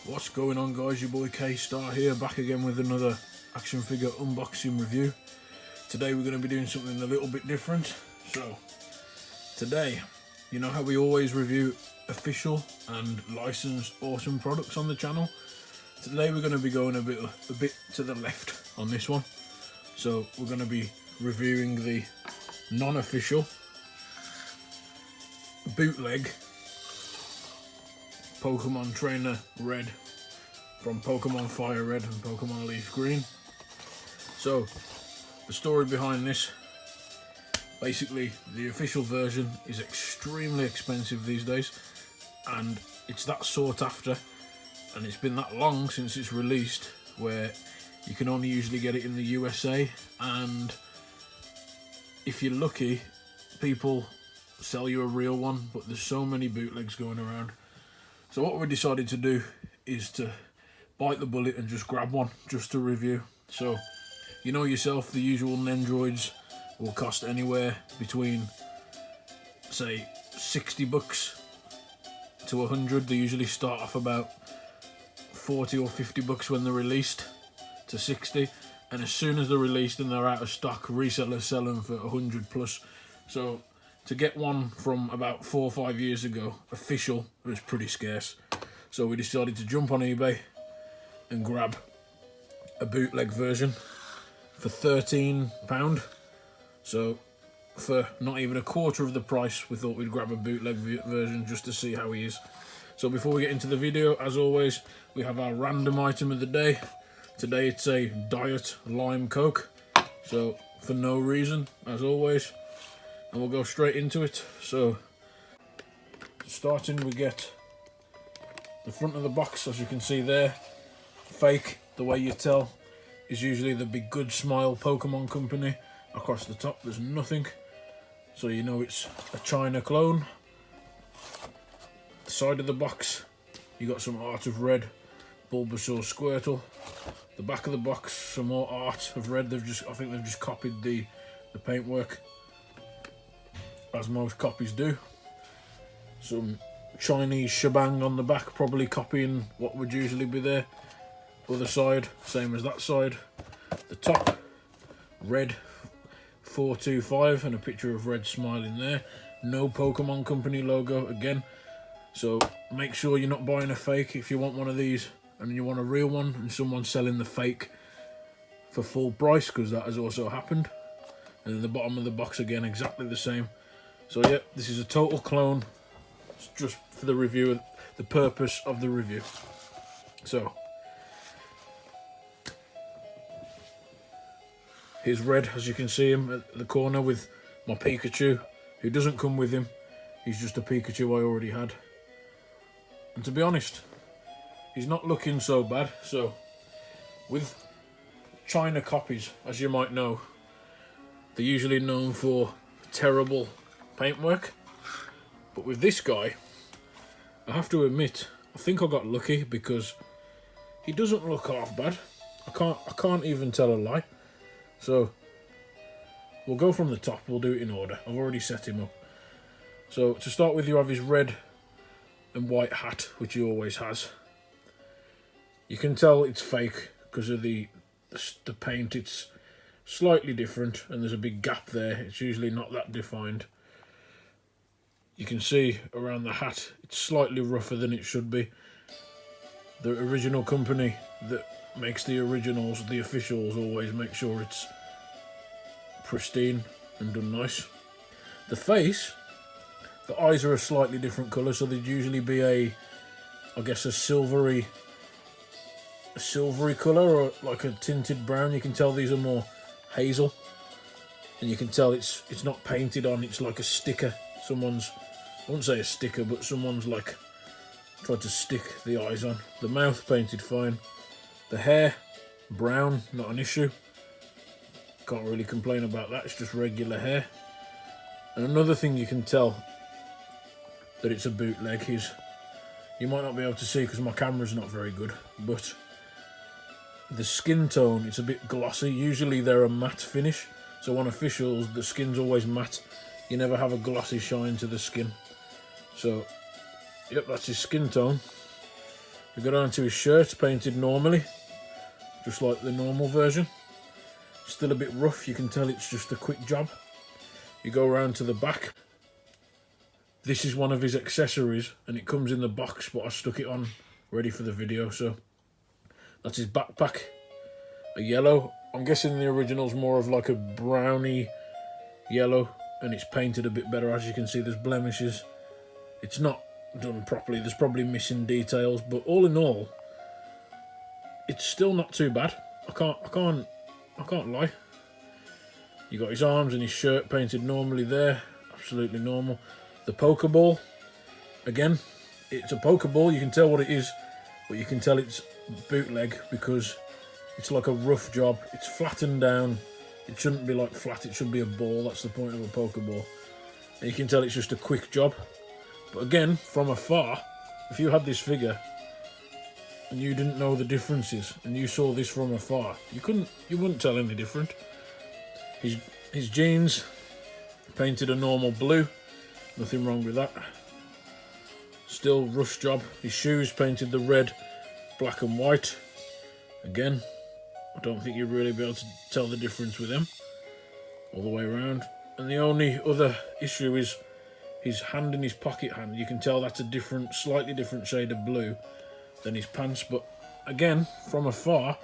What's going on, guys? Your boy K-Star here, back again with another action figure unboxing review. Today we're going to be doing something a little bit different. So today, you know how we always review official and licensed awesome products on the channel? Today we're going to be going a bit to the left on this one. So we're going to be reviewing the non-official bootleg Pokemon Trainer Red from Pokemon Fire Red and Pokemon Leaf Green. So the story behind this, basically the official version is extremely expensive these days, and it's that sought after, and it's been that long since it's released where you can only usually get it in the USA, and if you're lucky people sell you a real one, but there's so many bootlegs going around. So what we decided to do is to bite the bullet and just grab one just to review. So you know yourself, the usual Nendroids will cost anywhere between say 60 bucks to 100. They usually start off about 40 or 50 bucks when they're released to 60, and as soon as they're released and they're out of stock, resellers sell them for 100 plus. So to get one from about 4 or 5 years ago, official, was pretty scarce. So we decided to jump on eBay and grab a bootleg version for £13. So for not even a quarter of the price, we thought we'd grab a bootleg version just to see how he is. So before we get into the video, as always, we have our random item of the day. Today it's a Diet Lime Coke. So for no reason, as always. And we'll go straight into it. So starting, we get the front of the box, as you can see there. Fake, the way you tell, is usually the Big Good Smile Pokemon Company. Across the top there's nothing, so you know it's a China clone. The side of the box, you got some art of red Bulbasaur Squirtle. The back of the box, some more art of red. I think they've just copied the paintwork, as most copies do. Some Chinese shebang on the back, probably copying what would usually be there. Other side, same as that side. The top, red 425 and a picture of Red smiling there. No Pokemon Company logo again. So make sure you're not buying a fake if you want one of these and you want a real one and someone's selling the fake for full price, because that has also happened. And then the bottom of the box again, exactly the same. So yeah, this is a total clone. It's just for the review, the purpose of the review. So here's Red, as you can see him at the corner with my Pikachu, who doesn't come with him. He's just a Pikachu I already had. And to be honest, he's not looking so bad. So with China copies, as you might know, they're usually known for terrible paintwork. But with this guy, I have to admit, I think I got lucky, because he doesn't look half bad. I can't even tell a lie. So we'll go from the top, we'll do it in order. I've already set him up. So to start with, you have his red and white hat, which he always has. You can tell it's fake because of the paint. It's slightly different and there's a big gap there. It's usually not that defined. You can see around the hat it's slightly rougher than it should be. The original company that makes the originals, the officials, always make sure it's pristine and done nice. The face, the eyes are a slightly different colour, so they'd usually be I guess a silvery colour, or like a tinted brown. You can tell these are more hazel, and you can tell it's not painted on, it's like a sticker. I wouldn't say a sticker, but someone's like tried to stick the eyes on. The mouth painted fine. The hair, brown, not an issue. Can't really complain about that, it's just regular hair. And another thing you can tell that it's a bootleg is, you might not be able to see because my camera's not very good, but the skin tone, it's a bit glossy. Usually they're a matte finish, so on officials the skin's always matte. You never have a glossy shine to the skin. So yep, that's his skin tone. We go down to his shirt, painted normally, just like the normal version. Still a bit rough, you can tell it's just a quick job. You go around to the back. This is one of his accessories, and it comes in the box, but I stuck it on ready for the video. So that's his backpack, a yellow. I'm guessing the original's more of like a browny yellow, and it's painted a bit better. As you can see, there's blemishes. It's not done properly, there's probably missing details, but all in all, it's still not too bad. I can't lie. You got his arms and his shirt painted normally there, absolutely normal. The Pokeball, again, it's a Pokeball, you can tell what it is, but you can tell it's bootleg because it's like a rough job. It's flattened down. It shouldn't be like flat, it should be a ball. That's the point of a Pokeball. And you can tell it's just a quick job. But again, from afar, if you had this figure and you didn't know the differences and you saw this from afar, you wouldn't tell any different. His jeans painted a normal blue, nothing wrong with that. Still rush job. His shoes painted the red, black and white. Again, I don't think you'd really be able to tell the difference with him all the way around. And the only other issue is his hand and his pocket hand. You can tell that's a slightly different shade of blue than his pants. But again, from afar,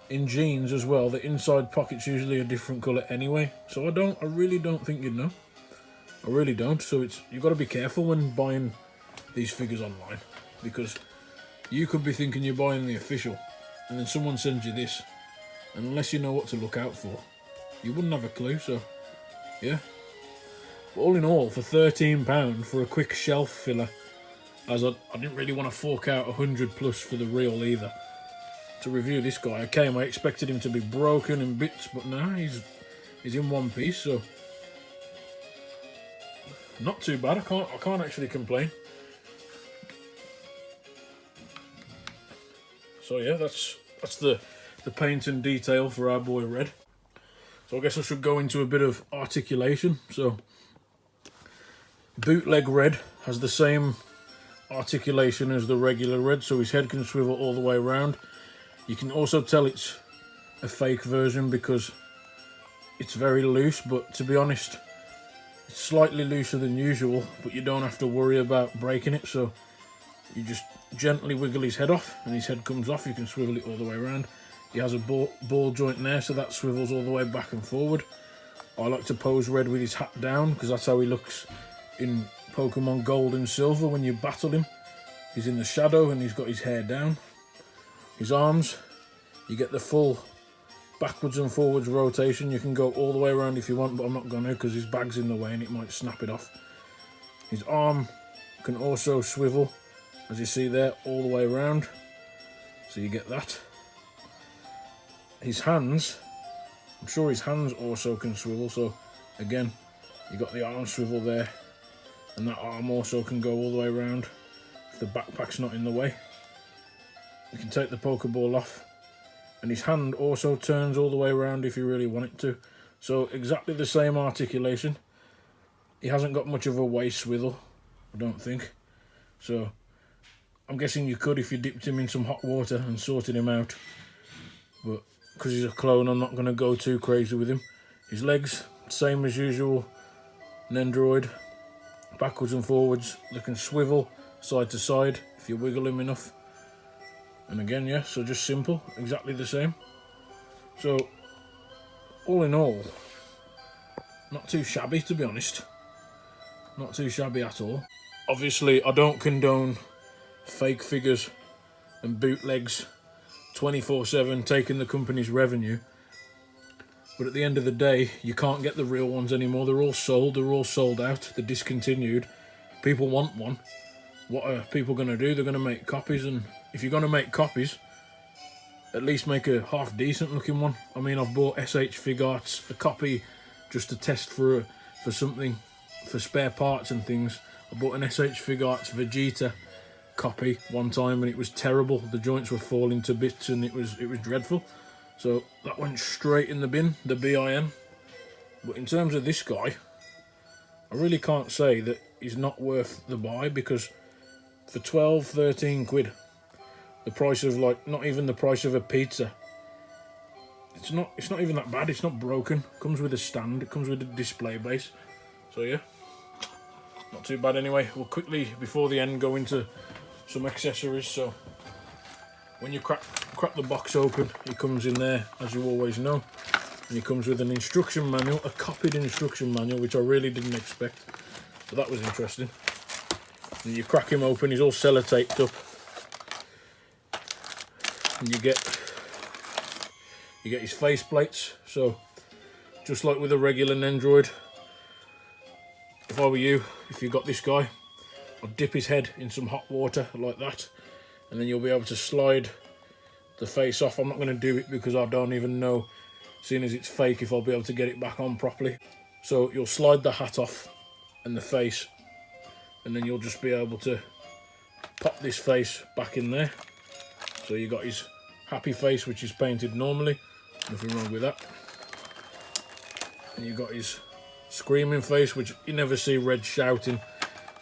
in jeans as well, the inside pocket's usually a different colour anyway. So I really don't think you'd know. I really don't. So you've got to be careful when buying these figures online, because you could be thinking you're buying the official, and then someone sends you this, and unless you know what to look out for, you wouldn't have a clue. So yeah, but all in all, for £13 for a quick shelf filler, as I didn't really want to fork out 100 plus for the real either. To review this guy, I expected him to be broken in bits, but nah, he's in one piece, so not too bad. I can't actually complain. So yeah, that's the paint and detail for our boy Red. So I guess I should go into a bit of articulation. So Bootleg Red has the same articulation as the regular Red, so his head can swivel all the way around. You can also tell it's a fake version because it's very loose, but to be honest, it's slightly looser than usual, but you don't have to worry about breaking it. So you just gently wiggle his head off and his head comes off. You can swivel it all the way around. He has a ball joint there, so that swivels all the way back and forward. I like to pose Red with his hat down because that's how he looks in Pokemon Gold and Silver when you battle him. He's in the shadow and he's got his hair down. His arms, you get the full backwards and forwards rotation. You can go all the way around if you want, but I'm not going to because his bag's in the way and it might snap it off. His arm can also swivel, as you see there, all the way around. So you get that. His hands, I'm sure his hands also can swivel. So again, you got the arm swivel there, and that arm also can go all the way around if the backpack's not in the way. You can take the Pokeball off, and his hand also turns all the way around if you really want it to. So exactly the same articulation. He hasn't got much of a waist swivel, I don't think. So I'm guessing you could if you dipped him in some hot water and sorted him out. But because he's a clone, I'm not going to go too crazy with him. His legs, same as usual, an Android, backwards and forwards. They can swivel side to side if you wiggle him enough. And again, yeah, so just simple, exactly the same. So, all in all, not too shabby, to be honest. Not too shabby at all. Obviously, I don't condone fake figures and bootlegs 24/7 taking the company's revenue. But at the end of the day, you can't get the real ones anymore. They're all sold out, they're discontinued. People want one. What are people going to do? They're going to make copies, and if you're going to make copies, at least make a half decent looking one. I mean, I've bought SH Fig Arts a copy just to test for something, for spare parts and things. I bought an SH Fig Arts Vegeta copy one time and it was terrible. The joints were falling to bits and it was dreadful. So that went straight in the bin, the bin. But in terms of this guy, I really can't say that he's not worth the buy, because for 12, 13 quid, the price of, like, not even the price of a pizza. It's not even that bad. It's not broken. It comes with a stand. It comes with a display base. So yeah, not too bad anyway. We'll quickly, before the end, go into some accessories. So when you crack the box open, it comes in there, as you always know, and it comes with an instruction manual, a copied instruction manual, which I really didn't expect, but that was interesting. And you crack him open, he's all sellotaped up, and you get his face plates. So just like with a regular Nendroid, if I were you, if you got this guy, I'd dip his head in some hot water like that, and then you'll be able to slide the face off. I'm not going to do it because I don't even know, seeing as it's fake, if I'll be able to get it back on properly. So you'll slide the hat off and the face, and then you'll just be able to pop this face back in there. So you got his happy face, which is painted normally, nothing wrong with that. And you got his screaming face, which you never see Red shouting,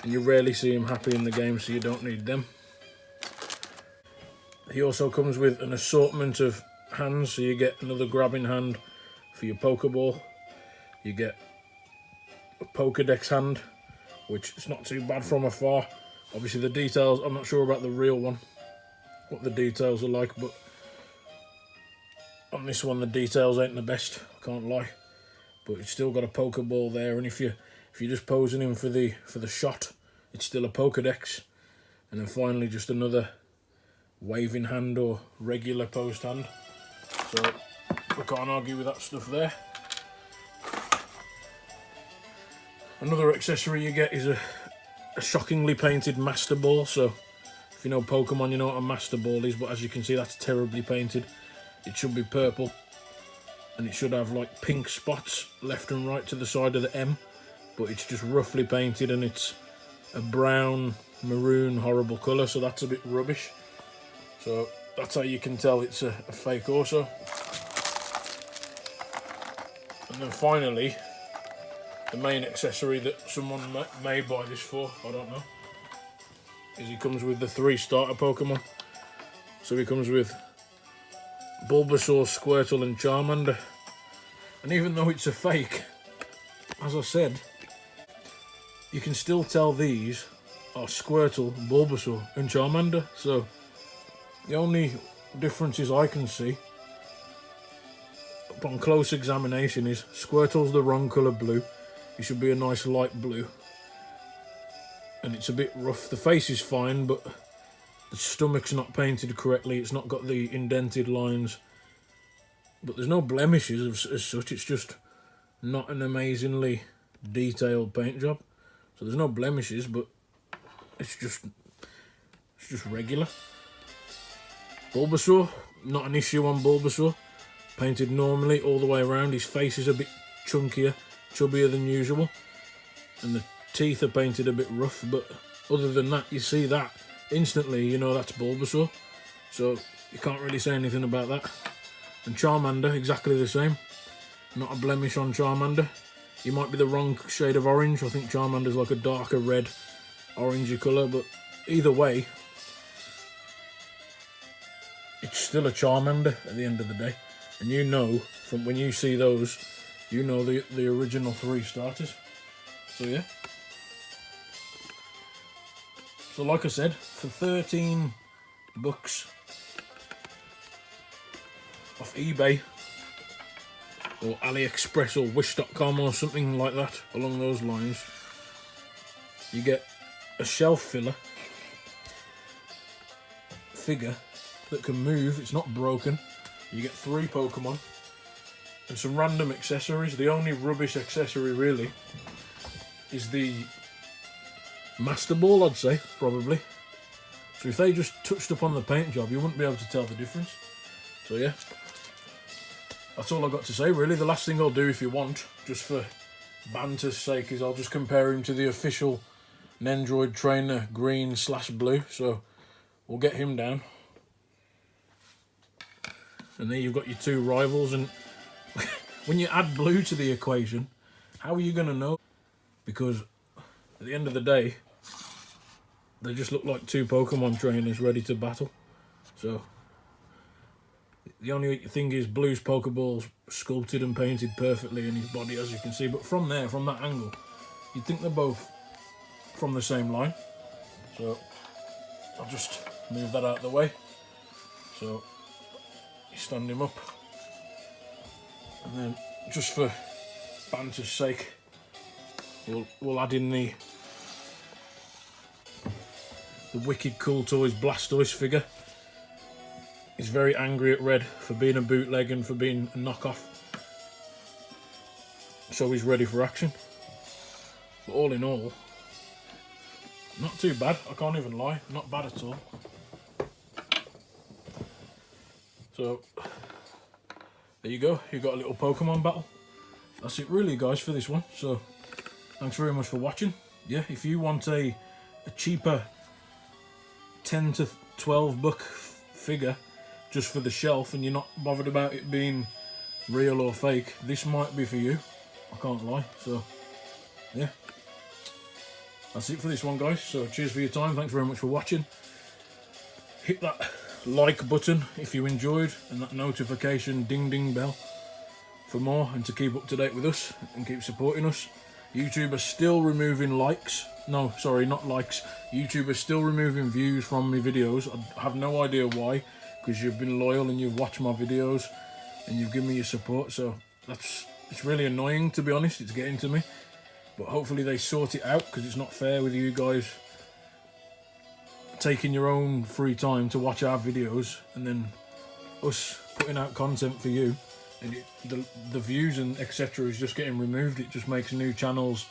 and you rarely see him happy in the game, so you don't need them. He also comes with an assortment of hands, so you get another grabbing hand for your Pokeball. You get a Pokedex hand, which is not too bad from afar. Obviously the details, I'm not sure about the real one, what the details are like, but on this one the details ain't the best, I can't lie. But it's still got a Pokeball there, and if you're just posing him for the shot, it's still a Pokedex. And then finally just another waving hand or regular post hand. So we can't argue with that stuff there. Another accessory you get is a shockingly painted Master Ball. So if you know Pokemon, you know what a Master Ball is, but as you can see, that's terribly painted. It should be purple, and it should have like pink spots left and right to the side of the M, but it's just roughly painted, and it's a brown, maroon, horrible colour, so that's a bit rubbish. So that's how you can tell it's a fake also. And then finally, the main accessory that someone may buy this for, I don't know, is he comes with the 3 starter Pokemon. So he comes with Bulbasaur, Squirtle and Charmander. And even though it's a fake, as I said, you can still tell these are Squirtle, Bulbasaur and Charmander. So the only differences I can see upon close examination is Squirtle's the wrong colour blue. It should be a nice light blue, and it's a bit rough. The face is fine, but the stomach's not painted correctly. It's not got the indented lines, but there's no blemishes as such. It's just not an amazingly detailed paint job. So there's no blemishes, but it's just regular. Bulbasaur, not an issue on Bulbasaur. Painted normally all the way around. His face is a bit chunkier, chubbier than usual, and the teeth are painted a bit rough, but other than that, you see that instantly, you know that's Bulbasaur, so you can't really say anything about that. And Charmander, exactly the same, not a blemish on Charmander. He might be the wrong shade of orange. I think Charmander's like a darker red, orangey colour, but either way, it's still a Charmander at the end of the day. And you know, from when you see those, you know the original 3 starters. So yeah. So like I said, for 13 bucks off eBay or AliExpress or Wish.com or something like that along those lines, you get a shelf filler figure that can move. It's not broken. You get 3 Pokemon and some random accessories. The only rubbish accessory really is the Master Ball, I'd say, probably. So if they just touched up on the paint job, you wouldn't be able to tell the difference. So yeah, that's all I've got to say really. The last thing I'll do, if you want, just for banter's sake, is I'll just compare him to the official Nendroid trainer green/blue. So we'll get him down. And there you've got your 2 rivals, and when you add blue to the equation, how are you going to know? Because at the end of the day, they just look like 2 Pokemon trainers ready to battle. So the only thing is Blue's Pokeball's sculpted and painted perfectly in his body, as you can see, but from there, from that angle, you'd think they're both from the same line. So I'll just move that out of the way. So you stand him up, and then just for banter's sake, we'll add in the Wicked Cool Toys Blastoise figure. He's very angry at Red for being a bootleg and for being a knockoff, so he's ready for action. But all in all, not too bad, I can't even lie, not bad at all. So there you go, you got a little Pokemon battle. That's it really, guys, for this one. So thanks very much for watching. Yeah, if you want a cheaper 10 to 12 buck figure just for the shelf and you're not bothered about it being real or fake, this might be for you, I can't lie. So yeah, that's it for this one, guys. So cheers for your time, thanks very much for watching. Hit that like button if you enjoyed, and that notification ding ding bell for more, and to keep up to date with us and keep supporting us. YouTube are still removing likes. No, sorry, not likes. YouTube is still removing views from my videos. I have no idea why, because you've been loyal and you've watched my videos and you've given me your support. So it's really annoying, to be honest. It's getting to me, but hopefully they sort it out, because it's not fair with you guys taking your own free time to watch our videos and then us putting out content for you, and the views and etc. is just getting removed. It just makes new channels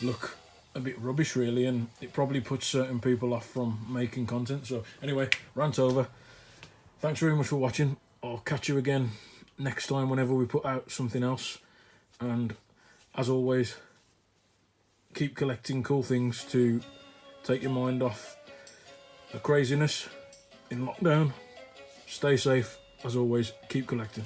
look a bit rubbish, really, and it probably puts certain people off from making content. So anyway, rant over. Thanks very much for watching. I'll catch you again next time whenever we put out something else, and as always, keep collecting cool things to take your mind off the craziness in lockdown. Stay safe, as always, keep collecting.